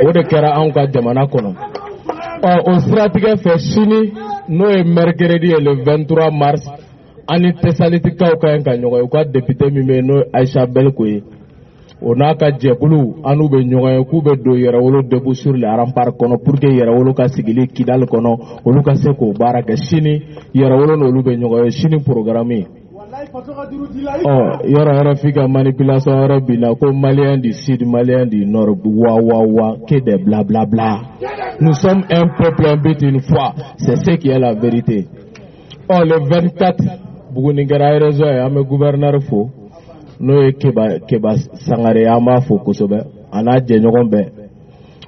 o de kɛra anw ka jamana kɔnɔ. O siratigɛ fɛ sini n'o ye mercredi ye le 23 mars ani Tesalitikaw ka ɲi ka ɲɔgɔn ye u ka député min bɛ yen n'o ye Aïcha Belko ye. O n'a ka jɛkulu an'u bɛ ɲɔgɔn ye k'u bɛ don Yɛrɛwolo debout sur les remparts kɔnɔ pour que Yɛrɛwolo ka sigili Kidali kɔnɔ olu ka se k'o baara kɛ sini Yɛrɛwolo n'olu bɛ ɲɔgɔn ye sini programme ye. Yɔrɔ yɛrɛ f'i ka manipulation yɛrɛ b'i la ko malien du sud malien du nord wa que des blablabla. Nous sommes un peuple un but une foi, c'est ce qui est la vérité. Le 24 Buguni kɛra réseau ye an bɛ gouverneur fo n'o ye Keba Sangare an b'a fo kosɛbɛ a n'a jɛɲɔgɔn bɛɛ.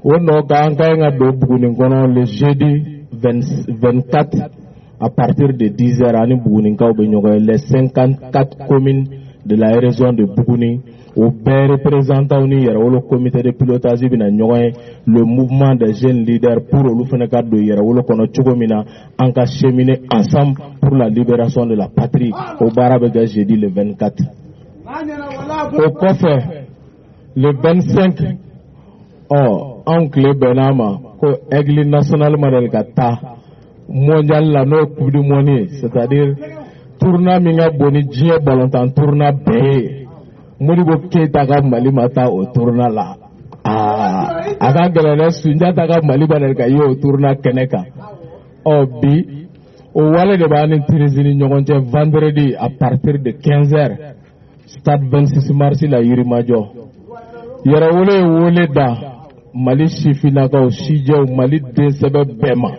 O nɔ kan ka ɲi ka don Buguni kɔnɔ le jeudi 24 à partir de 10h ani Bugunikaw bɛ ɲɔgɔn ye les 54 communes de la région de Buguni o bɛɛ représentants ni Yɛrɛwolo comité de pilotage bɛna ɲɔgɔn ye le mouvement des jeunes leaders pour olu fana ka don Yɛrɛwolo kɔnɔ cogo min na an ka cheminer ensemble pour la libération de la patrie o baara bɛ kɛ jeudi le 24. O kɔfɛ le 25 anw tile bɛnna ma ko Aigle national ma ka taa mondial la n'o coupe du monde c'est-à-dire tournoi min ka bon ni diɲɛ ballontan tournoi bɛɛ ye Modibo Keita ka Mali ma taa o tournoi la a ka gɛlɛn dɛ Sunjata ka Mali ba ka ye o tournoi kɛnɛ kan bi o wale de b'a ni Tunisie ni ɲɔgɔn cɛ vendredi à partir de 15h stade 26 mars la Yirimajɔ Yɛrɛwolo ye wele da Mali sifinnakaw sijɛw Mali densɛbɛ bɛɛ ma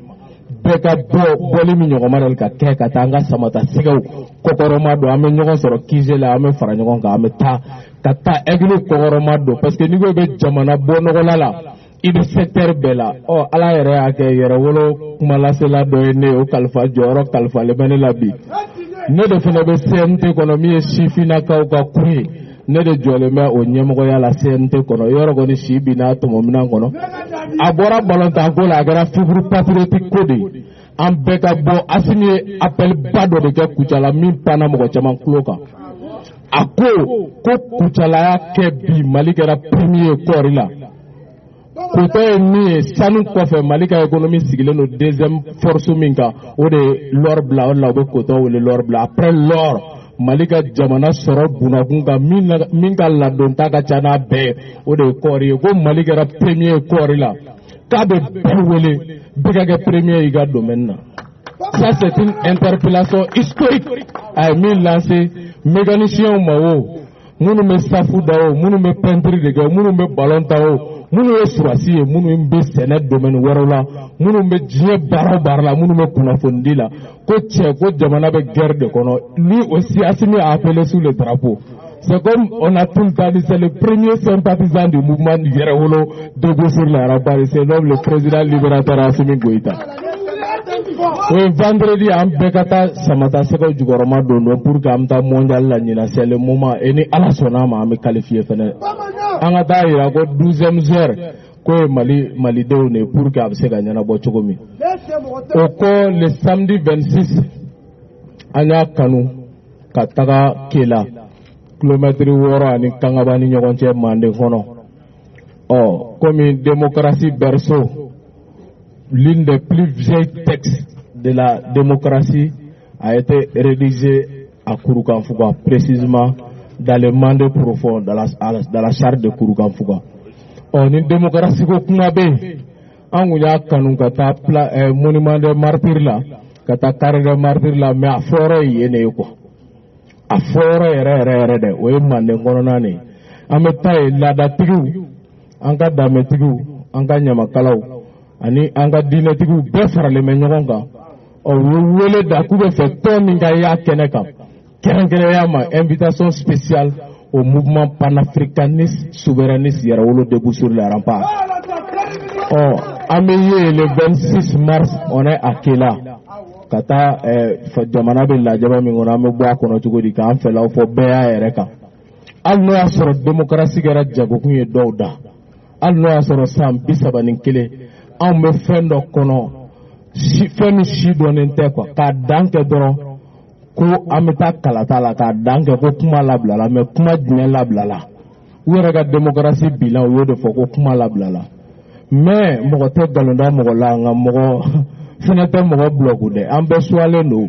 bɛɛ ka bɔli min ɲɔgɔn ma ka kɛ ka taa an ka samata sɛgɛw kɔkɔrɔma don an bɛ ɲɔgɔn sɔrɔ Kize la an bɛ fara ɲɔgɔn kan an bɛ taa ka taa Aigle kɔkɔrɔma don parce que n'i ko bɛ jamana bɔ nɔgɔla la i bɛ secteur bɛɛ la Ala yɛrɛ y'a kɛ Yɛrɛwolo kumalasela dɔ ye ne o kalifa jɔyɔrɔ kalifalen bɛ ne la bi ne de fana bɛ CNT kɔnɔ min ye sifinnakaw ka kuru ye ne de jɔlen bɛ o ɲɛmɔgɔya la CNT kɔnɔ yɔrɔ kɔni si bin n'a tɔmɔminan kɔnɔ a bɔra ballontan ko la a kɛra fibre patriotique ko de ye an bɛɛ ka bɔ Asimi ye appel ba dɔ de kɛ Kucala min panna mɔgɔ caman tulo kan a ko Kucala y'a kɛ bi Mali kɛra premier kɔɔri la kotɔ ye min ye sanu kɔfɛ Mali ka économie sigilen don deuxième force min kan o de ye l'or bila o de la u bɛ kotɔ wele l'or bila après l'or Mali ka jamana sɔrɔ bunakun kan min ka ladonta ka ca n'a bɛɛ o de ye kɔɔri ye ko Mali kɛra premier kɔɔri la k'a bɛ bɛɛ wele bɛɛ ka kɛ premier i ka domaine na. Ça c'est une interpellation historique a ye min lancé mécaniciens ma o minnu bɛ safu da o minnu bɛ peinture de kɛ minnu bɛ ballon ta o minnu ye surasi ye minnu bɛ sɛnɛ domaine wɛrɛw la minnu bɛ diɲɛ baara o baara la minnu bɛ kunnafonidi la ko cɛ ko jamana bɛ guerre de kɔnɔ lui aussi Assimi a appelé sous le drapeau. C'est comme on a tout le temps dit, c'est le premier sympathisant du mouvement Yɛrɛwolo debout sur les remparts, c'est le président libérateur Assimi Goïta. Oui, vendredi an bɛɛ ka taa samata sɛgɛw jukɔrɔma don pour que an taa mondial la ɲina c'est le moment et ni Ala sɔnna ma an bɛ qualifier fɛnɛ an ka taa yira ko 12e heure ko ye malidenw ne pour que a bɛ se ka ɲɛnabɔ cogo min o kɔ le samedi 26 an y'a kanu ka taga Kela kilomètre 6 ani Kangaba ni ɲɔgɔn cɛ Manden kɔnɔ comme démocratie berceau l'une des plus vieilles textes de la démocratie a été rédigée à Kurukanfuga, précisément dans le mandat profond, dans la charte de Kurukanfuga. Une démocratie ko kuma be an y'a kanu ka taa monument de martyr la ka taa carré de martyr la mais a fɔyɔrɔ ye yen de ye quoi a fɔyɔrɔ yɛrɛ de o ye Manden kɔnɔna de ye an bɛ taa yen laadatigiw an ka danbetigiw an ka ɲamakalaw ani an ka diinɛtigiw bɛɛ faralen bɛ ɲɔgɔn kan u ye wele da k'u bɛ fɛ tɔn min ka y'a kɛnɛ kan kɛrɛnkɛrɛnya ma invitation spéciale au mouvement panafricaniste souverainiste Yɛrɛwolo debout sur les remparts. An bɛ ye le 26 mars on est à Kela ka taa jamana bɛ lajaba min kɔnɔ an bɛ bɔ a kɔnɔ cogo di k'an fɛlaw fɔ bɛɛ y'a yɛrɛ kan hali n'o y'a sɔrɔ démocratie kɛra jagokun ye dɔw da hali n'o y'a sɔrɔ san 31 anw bɛ fɛn dɔ kɔnɔ fɛn min si dɔnnen tɛ quoi k'a dan kɛ dɔrɔn ko an bɛ taa kalata la k'a dan kɛ ko kuma labilala mais kuma jumɛn labilala u yɛrɛ ka démocratie bilan u y'o de fɔ ko kuma labilala mais mɔgɔ tɛ galonda mɔgɔ la nka mɔgɔ fana tɛ mɔgɔ bloqué dɛ an bɛɛ suwalen don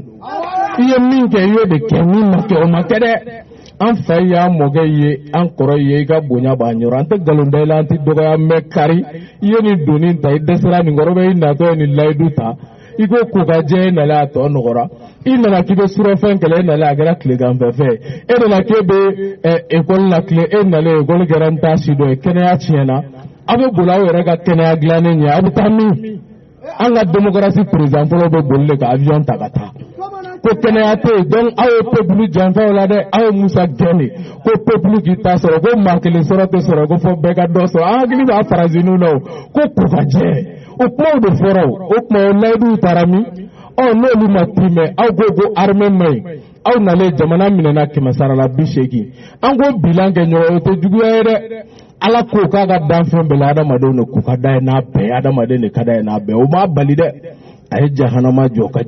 i ye min kɛ i y'o de kɛ min ma kɛ o ma kɛ dɛ an fa y'a mɔkɛ ye an kɔrɔ ye i ka bonya b'a ɲɔrɔ an tɛ galonda i la an tɛ dɔgɔya mɛ kari i ye nin doni ta i dɛsɛra nin kɔrɔ bɛ i natɔ ye nin layidu ta i ko ko ka jɛ i nalen a tɔ nɔgɔra i nana k'i bɛ surɔfɛn kɛlɛ e nalen a kɛra tileganfɛfɛn e nana k'e bɛ ekɔli la tile e nalen ekɔli kɛra n t'a si dɔ ye kɛnɛya tiɲɛna aw bɛ boli aw yɛrɛ ka kɛnɛya dilannen ɲɛ aw bɛ taa min an ka démocratie président fɔlɔ bɛ boli de ka avion ta ka taa ko kɛnɛya tɛ yen donc aw ye peuple janfa o la dɛ aw ye Musa gɛnne ko peuple k'i ta sɔrɔ ko maa kelen sɔrɔ tɛ sɔrɔ ko fɔ bɛɛ ka dɔ sɔrɔ an hakili b'a faraziniw na o ko ko ka jɛ o kumaw de fɔra o kuma o layiduw taara min n'olu ma primɛ aw ko armée ma ɲi aw nalen jamana minɛna 100 la 80 an ko bilan kɛ ɲɔgɔn o tɛ juguya ye dɛ ala ko k'a ka danfɛn bɛɛ la adamadenw de ko ka da ye n'a bɛɛ adamaden de ka da ye n'a bɛɛ o m'a bali dɛ a ye jahanama jɔ ka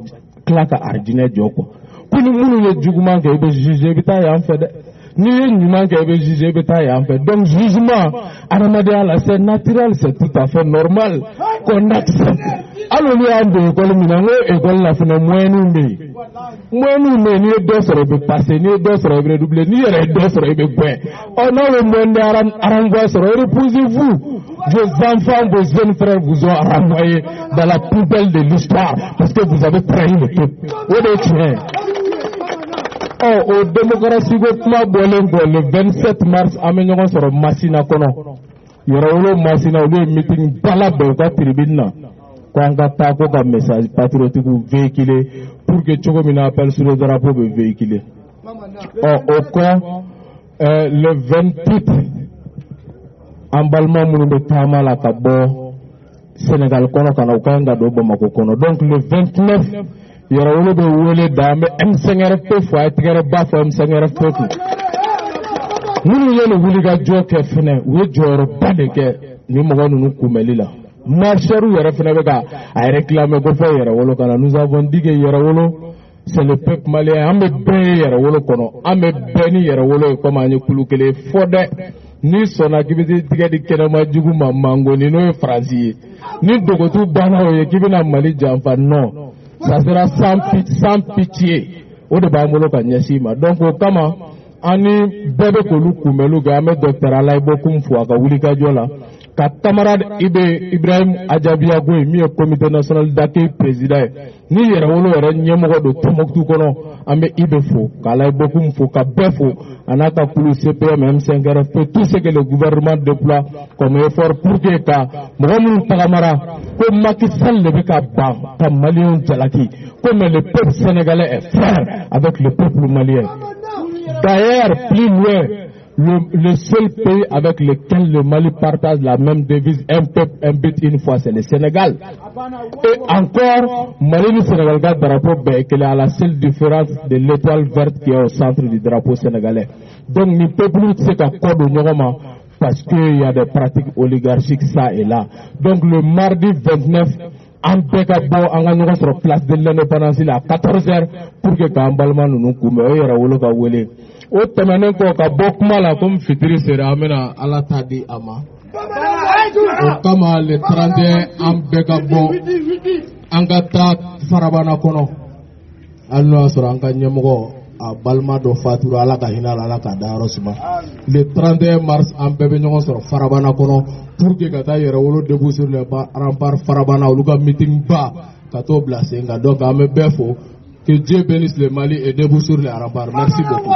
tila ka arijinɛ jɔ kɔ ko ni minnu ye juguman kɛ i bɛ juger i bɛ taa yan fɛ dɛ n'i ye ɲuman kɛ i bɛ juger i bɛ taa yan fɛ donc jugement adamadenya la c'est naturel c'est tout à fait normal qu'on accepte hali olu y'an don école min na n ko école la fana moyenne bɛ yen n'i ye dɔ sɔrɔ i bɛ passer n'i ye dɔ sɔrɔ i bɛ redoubler n'i yɛrɛ ye dɔ sɔrɔ i bɛ gɛn n'aw ye moyenne de renvoi sɔrɔ reposez-vous vos enfants vos jeunes frères vous ont renvoyé dans la poubelle de l'histoire parce que vous avez trahi le peuple o de ye tiɲɛ ye. O démocratie ko kuma bɔlen kɔ le 27 mars an bɛ ɲɔgɔn sɔrɔ Masina kɔnɔ Yɛrɛwolo Masina olu ye meeting bala bɛɛ u ka tribune na ko an ka taa ko ka message patriotique véhiculer pour que cogo min na appel sur le drapeau bɛ véhiculer o kɔ le 28 an balima minnu bɛ taama la ka bɔ Sénégal kɔnɔ ka na u ka kan ka don Bamako kɔnɔ donc le 29 Yɛrɛwolo bɛ wele da an bɛ M5RFP fɔ a ye tigɛrɛba fɔ M5RFP kun minnu ye nin wulikajɔ kɛ fɛnɛ u ye jɔyɔrɔba de kɛ ni mɔgɔ ninnu kunbɛli la marcheurs yɛrɛ fɛnɛ bɛ ka a réclamer ko fɔ Yɛrɛwolo ka na nous avons dit que Yɛrɛwolo c'est le peuple malien an bɛ bɛɛ ye Yɛrɛwolo kɔnɔ an bɛ bɛɛ ni Yɛrɛwolo ye comme an ye kulu kelen fɔ dɛ n'i sɔnna k'i bɛ tigɛ di kɛnɛma jugu ma Mangoni n'o ye Faransi ye ni dogotu banna o ye k'i bɛna Mali janfa non ça sera sans pitié o de b'an bolo ka ɲɛsin ma donc o kama an ni bɛɛ bɛ k'olu kunbɛnniw kɛ an bɛ docteur Alayi Bokum fo a ka wulikajɔ la ka camarade Ibrahim Ajabiyago ye min ye comité national d'accueil président ye ni Yɛrɛwolo yɛrɛ ɲɛmɔgɔ don Tombouctou kɔnɔ an bɛ Ibe fo ka Alayi Bokum fo ka bɛɛ fo a n'a ka kulu CPM M5RFP tout ce que le gouvernement déploie comme effort pour que ka mɔgɔ minnu tagamara ko Macky Sall de bɛ ka ban ka maliyɛnw jalaki ko mais le peuple sénégalais est frère avec le peuple malien. D'ailleurs, plus loin, le seul pays avec lequel le Mali partage la même devise, un peuple, un but, une fois, c'est le Sénégal. Et encore, Mali et Sénégal, le drapeau, qu'il a la seule différence de l'étoile verte qui est au centre du drapeau sénégalais. Donc, le peuple, c'est qu'à quoi de Nyogama, parce qu'il y a des pratiques oligarchiques, ça et là. Donc, le mardi 29, an bɛɛ ka bɔ an ka ɲɔgɔn sɔrɔ place de l'indépendance la 14h pour que k'an balima ninnu kunbɛn o Yɛrɛwolo ka wele o tɛmɛnen kɔ ka bɔ kuma la comme fitiri sera an bɛna Ala ta di a ma o kama le 31 an bɛɛ ka bɔ an ka taa Farabana kɔnɔ hali n'o y'a sɔrɔ an ka ɲɛmɔgɔ a balima dɔ fatura Ala ka hinɛ a la Ala k'a dayɔrɔ suma le 31 mars an bɛɛ bɛ ɲɔgɔn sɔrɔ Farabana kɔnɔ pour que ka taa Yɛrɛwolo debout sur les remparts Farabana olu ka meeting ba ka t'o bila sen kan donc an bɛ bɛɛ fo que Dieu bénisse le Mali et debout sur les remparts merci beaucoup.